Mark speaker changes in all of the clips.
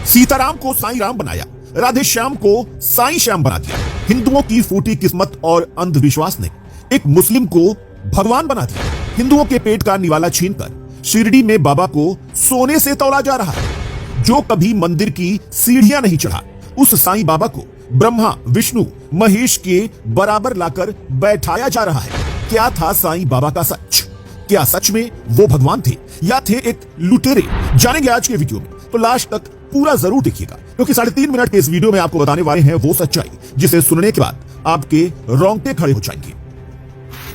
Speaker 1: सीताराम को साईं राम बनाया, राधे श्याम को साईं श्याम बना दिया। हिंदुओं की फूटी किस्मत और अंधविश्वास ने एक मुस्लिम को भगवान बना दिया। हिंदुओं के पेट का निवाला छीनकर शिरडी में बाबा को सोने से तौला जा रहा है। जो कभी मंदिर की सीढ़ियां नहीं चढ़ा, उस साईं बाबा को ब्रह्मा विष्णु महेश के बराबर लाकर बैठाया जा रहा है। क्या था साईं बाबा का सच? क्या सच में वो भगवान थे या थे एक लुटेरे? जानेंगे आज के वीडियो में, तो लास्ट तक पूरा जरूर देखिएगा, क्योंकि 3.5 मिनट के इस वीडियो में आपको बताने वाले हैं वो सच्चाई जिसे सुनने के बाद आपके रोंगटे खड़े हो जाएंगे।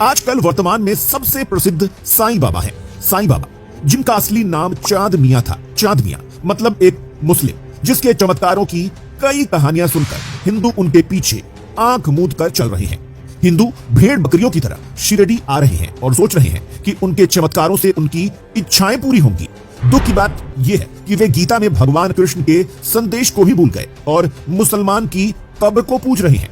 Speaker 1: आजकल वर्तमान में सबसे प्रसिद्ध साईं बाबा हैं। साईं बाबा जिनका असली नाम चांद मियां था। चांद मियां मतलब एक मुस्लिम जिसके चमत्कारों की कई कहानियां सुनकर हिंदू उनके पीछे आंख मूंद कर चल रहे हैं। हिंदू भेड़ बकरियों की तरह शिरडी आ रहे हैं और सोच रहे हैं कि उनके चमत्कारों से उनकी इच्छाएं पूरी होंगी। दुख की बात यह है कि वे गीता में भगवान कृष्ण के संदेश को भी भूल गए और मुसलमान की कब्र को पूज रहे हैं।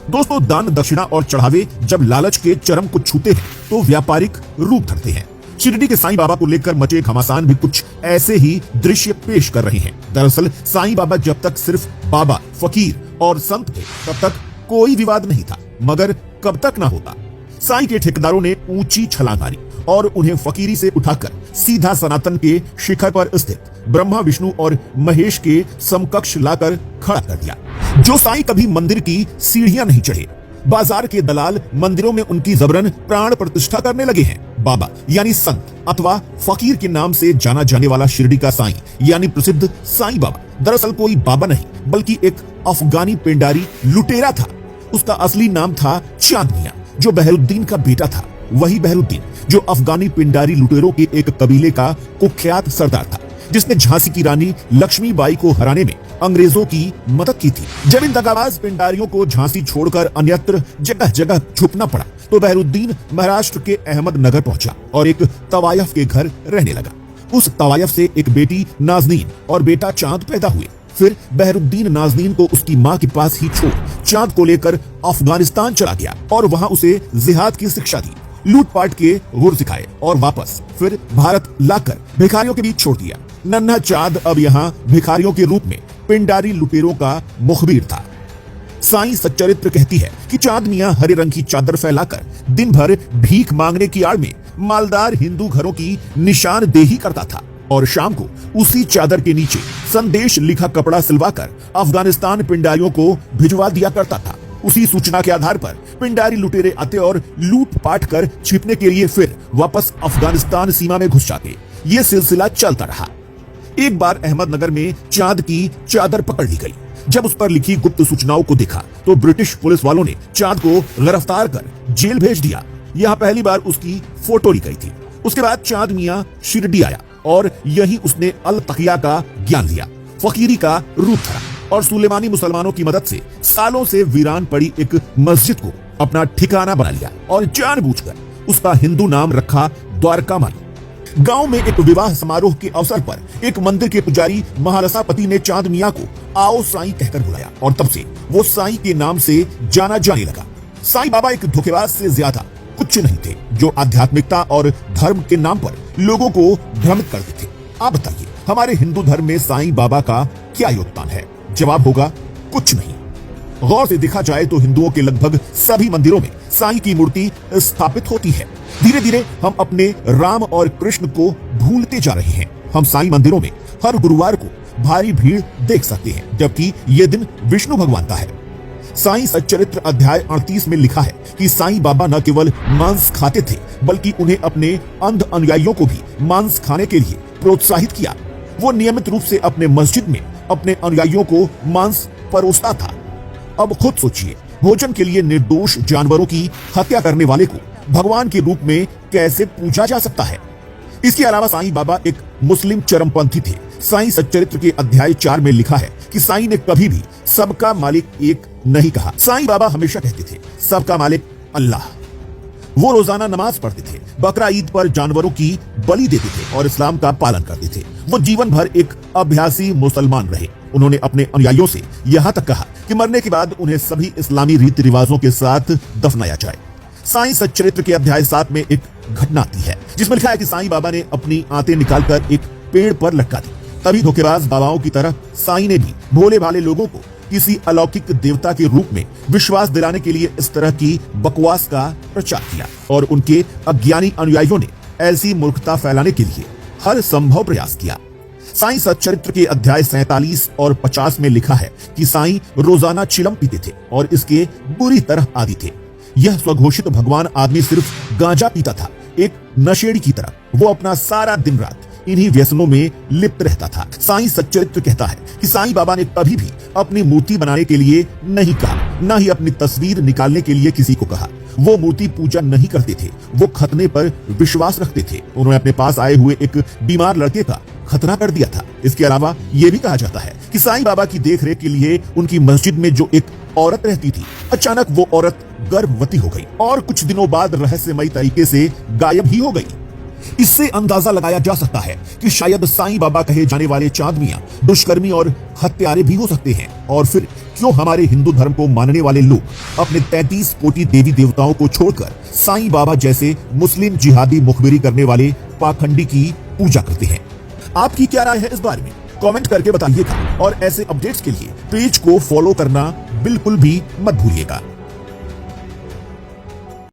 Speaker 1: दोस्तों, दान दक्षिणा और चढ़ावे जब लालच के चरम को छूते हैं तो व्यापारिक रूप धरते हैं। शिरडी के साईं बाबा को लेकर मचे घमासान भी कुछ ऐसे ही दृश्य पेश कर रहे हैं। दरअसल साईं बाबा जब तक सिर्फ बाबा, फकीर और संत थे तब तक कोई विवाद नहीं था, मगर कब तक ना होता। साईं के ठेकेदारों ने ऊंची छलांग मारी और उन्हें फकीरी से उठाकर सीधा सनातन के शिखर पर स्थित ब्रह्मा विष्णु और महेश के समकक्ष लाकर खड़ा कर दिया। जो साईं कभी मंदिर की सीढ़ियां नहीं चढ़े, बाजार के दलाल मंदिरों में उनकी जबरन प्राण प्रतिष्ठा करने लगे हैं। बाबा यानी संत अथवा फकीर के नाम से जाना जाने वाला शिरडी का साईं यानी प्रसिद्ध साईं बाबा दरअसल कोई बाबा नहीं बल्कि एक अफगानी पिंडारी लुटेरा था। उसका असली नाम था चांद मियां, जो बहरुद्दीन का बेटा था। वही बहरुद्दीन जो अफगानी पिंडारी लुटेरों के एक कबीले का कुख्यात सरदार था, जिसने झांसी की रानी लक्ष्मीबाई को हराने में अंग्रेजों की मदद की थी। जब इन दगाबाज पिंडारियों को झांसी छोड़कर अन्यत्र जगह जगह छुपना पड़ा तो बहरुद्दीन महाराष्ट्र के अहमदनगर पहुंचा और एक तवायफ के घर रहने लगा। उस तवायफ से एक बेटी नाजनीन और बेटा चांद पैदा हुए। फिर बहरुद्दीन नाजनीन को उसकी मां के पास ही छोड़ चांद को लेकर अफगानिस्तान चला गया और वहां उसे जिहाद की शिक्षा दी, लूटपाट के गुर सिखाए और वापस फिर भारत लाकर भिखारियों के बीच छोड़ दिया। नन्हा चांद अब यहाँ भिखारियों के रूप में पिंडारी लुटेरों का मुखबिर था। साईं सच्चरित्र कहती है कि चांद मियां हरे रंग की चादर फैलाकर दिन भर भीख मांगने की आड़ में मालदार हिंदू घरों की निशानदेही करता था और शाम को उसी चादर के नीचे संदेश लिखा कपड़ा सिलवाकर अफगानिस्तान पिंडारियों को भिजवा दिया करता था। उसी सूचना के आधार पर पिंडारी लुटेरे आते और लूटपाट कर छिपने के लिए फिर वापस अफगानिस्तान सीमा में घुस जाते। ये सिलसिला चलता रहा। एक बार अहमदनगर में चांद की चादर पकड़ ली गई। जब उस पर लिखी गुप्त सूचनाओं को देखा तो ब्रिटिश पुलिस वालों ने चांद को गिरफ्तार कर जेल भेज दिया। यहाँ पहली बार उसकी फोटो ली गई थी। उसके बाद चांद मियां शिरडी आया और यही उसने अल तकिया का ज्ञान लिया, फकीरी का रूप धरा और सुलेमानी मुसलमानों की मदद से सालों से वीरान पड़ी एक मस्जिद को अपना ठिकाना बना लिया और जानबूझकर उसका हिंदू नाम रखा द्वारका माई। गांव में एक विवाह समारोह के अवसर पर एक मंदिर के पुजारी महारसापति ने चांद मियां को आओ साईं कहकर बुलाया और तब से वो साईं के नाम से जाना जाने लगा। साईं बाबा एक धोखेबाज से ज्यादा कुछ नहीं थे, जो आध्यात्मिकता और धर्म के नाम पर लोगों को भ्रमित करते थे। आप बताइए, हमारे हिंदू धर्म में साईं बाबा का क्या योगदान है? जवाब होगा कुछ नहीं। गौर से देखा जाए तो हिंदुओं के लगभग सभी मंदिरों में साईं की मूर्ति स्थापित होती है। धीरे धीरे हम अपने राम और कृष्ण को भूलते जा रहे हैं। हम साईं मंदिरों में हर गुरुवार को भारी भीड़ देख सकते हैं, जबकि ये दिन विष्णु भगवान का है। साईं सच्चरित्र अध्याय 38 में लिखा है कि साईं बाबा न केवल मांस खाते थे बल्कि उन्हें अपने अंध अनुयायियों को भी मांस खाने के लिए प्रोत्साहित किया। वो नियमित रूप से अपने मस्जिद में अपने अनुयायियों को मांस परोसता था। अब खुद सोचिए, भोजन के लिए निर्दोष जानवरों की हत्या करने वाले को भगवान के रूप में कैसे पूजा जा सकता है? इसके अलावा साईं बाबा एक मुस्लिम चरमपंथी थे। साईं सच्चरित्र के अध्याय 4 में लिखा है कि साईं ने कभी भी सबका मालिक एक नहीं कहा। साईं बाबा हमेशा कहते थे सबका मालिक अल्लाह। वो रोजाना नमाज पढ़ते थे, बकरा ईद पर जानवरों की बलि देते थे और इस्लाम का पालन करते थे। वो जीवन भर एक अभ्यासी मुसलमान रहे। उन्होंने अपने अनुयायियों से यहाँ तक कहा कि मरने के बाद उन्हें सभी इस्लामी रीति रिवाजों के साथ दफनाया जाए। साईं सच्चरित्र के अध्याय 7 में एक घटना आती है जिसमें लिखा है कि साईं बाबा ने अपनी आंतें निकालकर एक पेड़ पर लटका दी तभी धोखेबाज बाबाओं की तरह साईं ने भी भोले भाले लोगों को किसी अलौकिक देवता के रूप में विश्वास दिलाने के लिए इस तरह की बकवास का प्रचार किया और उनके अज्ञानी अनुयायियों ने ऐसी मूर्खता फैलाने के लिए हर संभव प्रयास किया। साईं सच्चरित्र के अध्याय 47 और 50 में लिखा है कि साईं रोजाना चिलम पीते थे और इसके बुरी तरह आदी थे। यह स्वघोषित भगवान आदमी सिर्फ गांजा पीता था, एक नशेड़ी की तरह। वो अपना सारा दिन रात इन्हीं व्यसनों में लिप्त रहता था। साईं सच्चरित्र कहता है कि साईं बाबा ने कभी भी अपनी मूर्ति बनाने के लिए नहीं कहा, न ही अपनी तस्वीर निकालने के लिए किसी को कहा। वो मूर्ति पूजा नहीं करते थे, वो खतने पर विश्वास रखते थे। उन्होंने अपने पास आए हुए एक बीमार लड़के का खतना कर दिया था। इसके अलावा ये भी कहा जाता है कि साईं बाबा की देखरेख के लिए उनकी मस्जिद में जो एक औरत रहती थी, अचानक वो औरत गर्भवती हो गई और कुछ दिनों बाद रहस्यमयी तरीके से गायब ही हो गई। इससे अंदाजा लगाया जा सकता है कि शायद साईं बाबा कहे जाने वाले चांद मियां दुष्कर्मी और हत्यारे भी हो सकते हैं। और फिर क्यों हमारे हिंदू धर्म को मानने वाले लोग अपने 33 कोटि देवी देवताओं को छोड़कर साईं बाबा जैसे मुस्लिम जिहादी मुखबिरी करने वाले पाखंडी की पूजा करते हैं? आपकी क्या राय है इस बारे में? कमेंट करके बताइएगा और ऐसे अपडेट्स के लिए पेज को फॉलो करना बिल्कुल भी मत भूलिएगा।